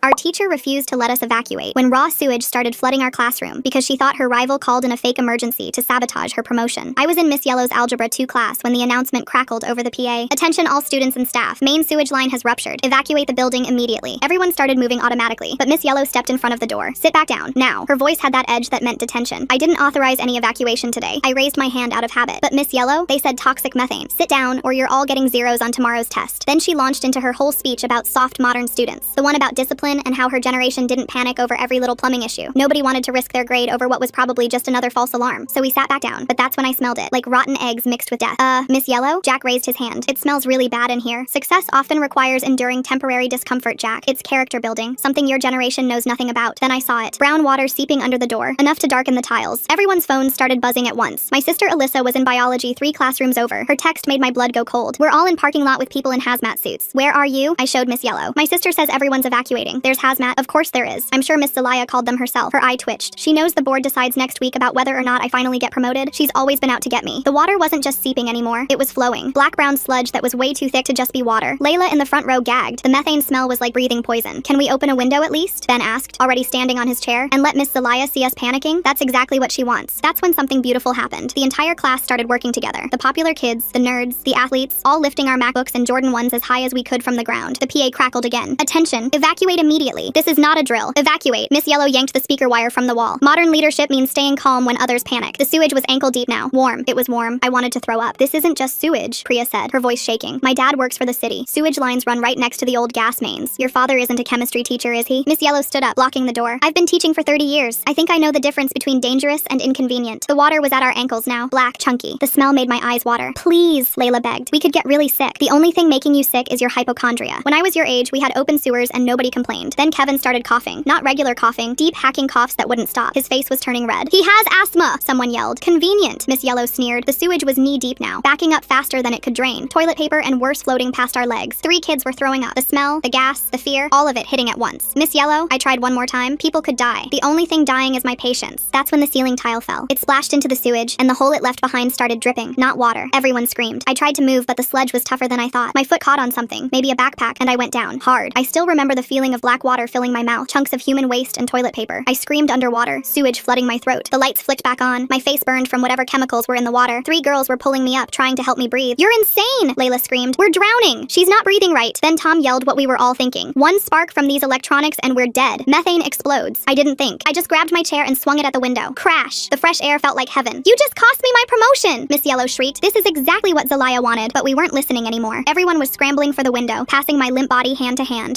Our teacher refused to let us evacuate when raw sewage started flooding our classroom because she thought her rival called in a fake emergency to sabotage her promotion. I was in Miss Yellow's Algebra 2 class when the announcement crackled over the PA. Attention all students and staff. Main sewage line has ruptured. Evacuate the building immediately. Everyone started moving automatically, but Miss Yellow stepped in front of the door. Sit back down. Now. Her voice had that edge that meant detention. I didn't authorize any evacuation today. I raised my hand out of habit. But Miss Yellow, they said toxic methane. Sit down or you're all getting zeros on tomorrow's test. Then she launched into her whole speech about soft modern students. The one about discipline and how her generation didn't panic over every little plumbing issue. Nobody wanted to risk their grade over what was probably just another false alarm. So we sat back down. But that's when I smelled it. Like rotten eggs mixed with death. Miss Yellow? Jack raised his hand. It smells really bad in here. Success often requires enduring temporary discomfort, Jack. It's character building. Something your generation knows nothing about. Then I saw it. Brown water seeping under the door. Enough to darken the tiles. Everyone's phones started buzzing at once. My sister Alyssa was in biology 3 classrooms over. Her text made my blood go cold. We're all in parking lot with people in hazmat suits. Where are you? I showed Miss Yellow. My sister says everyone's evacuating. There's hazmat. Of course there is. I'm sure Miss Zelaya called them herself. Her eye twitched. She knows the board decides next week about whether or not I finally get promoted. She's always been out to get me. The water wasn't just seeping anymore. It was flowing. Black-brown sludge that was way too thick to just be water. Layla in the front row gagged. The methane smell was like breathing poison. Can we open a window at least? Ben asked, already standing on his chair. And let Miss Zelaya see us panicking? That's exactly what she wants. That's when something beautiful happened. The entire class started working together. The popular kids, the nerds, the athletes, all lifting our MacBooks and Jordan 1s as high as we could from the ground. The PA crackled again. Attention! Evacuate immediately. This is not a drill. Evacuate. Miss Yellow yanked the speaker wire from the wall. Modern leadership means staying calm when others panic. The sewage was ankle deep now. Warm. It was warm. I wanted to throw up. This isn't just sewage, Priya said, her voice shaking. My dad works for the city. Sewage lines run right next to the old gas mains. Your father isn't a chemistry teacher, is he? Miss Yellow stood up, blocking the door. I've been teaching for 30 years. I think I know the difference between dangerous and inconvenient. The water was at our ankles now. Black, chunky. The smell made my eyes water. Please, Layla begged. We could get really sick. The only thing making you sick is your hypochondria. When I was your age, we had open sewers and nobody complained. Then Kevin started coughing. Not regular coughing, deep hacking coughs that wouldn't stop. His face was turning red. He has asthma, someone yelled. Convenient, Miss Yellow sneered. The sewage was knee-deep now, backing up faster than it could drain. Toilet paper and worse floating past our legs. 3 kids were throwing up. The smell, the gas, the fear, all of it hitting at once. Miss Yellow, I tried one more time. People could die. The only thing dying is my patience. That's when the ceiling tile fell. It splashed into the sewage, and the hole it left behind started dripping. Not water. Everyone screamed. I tried to move, but the sludge was tougher than I thought. My foot caught on something, maybe a backpack, and I went down, hard. I still remember the feeling of black water filling my mouth, chunks of human waste and toilet paper. I screamed underwater, sewage flooding my throat. The lights flicked back on. My face burned from whatever chemicals were in the water. 3 girls were pulling me up, trying to help me breathe. You're insane! Layla screamed. We're drowning! She's not breathing right. Then Tom yelled what we were all thinking. One spark from these electronics and we're dead. Methane explodes. I didn't think. I just grabbed my chair and swung it at the window. Crash! The fresh air felt like heaven. You just cost me my promotion! Miss Yellow shrieked. This is exactly what Zelaya wanted, but we weren't listening anymore. Everyone was scrambling for the window, passing my limp body hand to hand.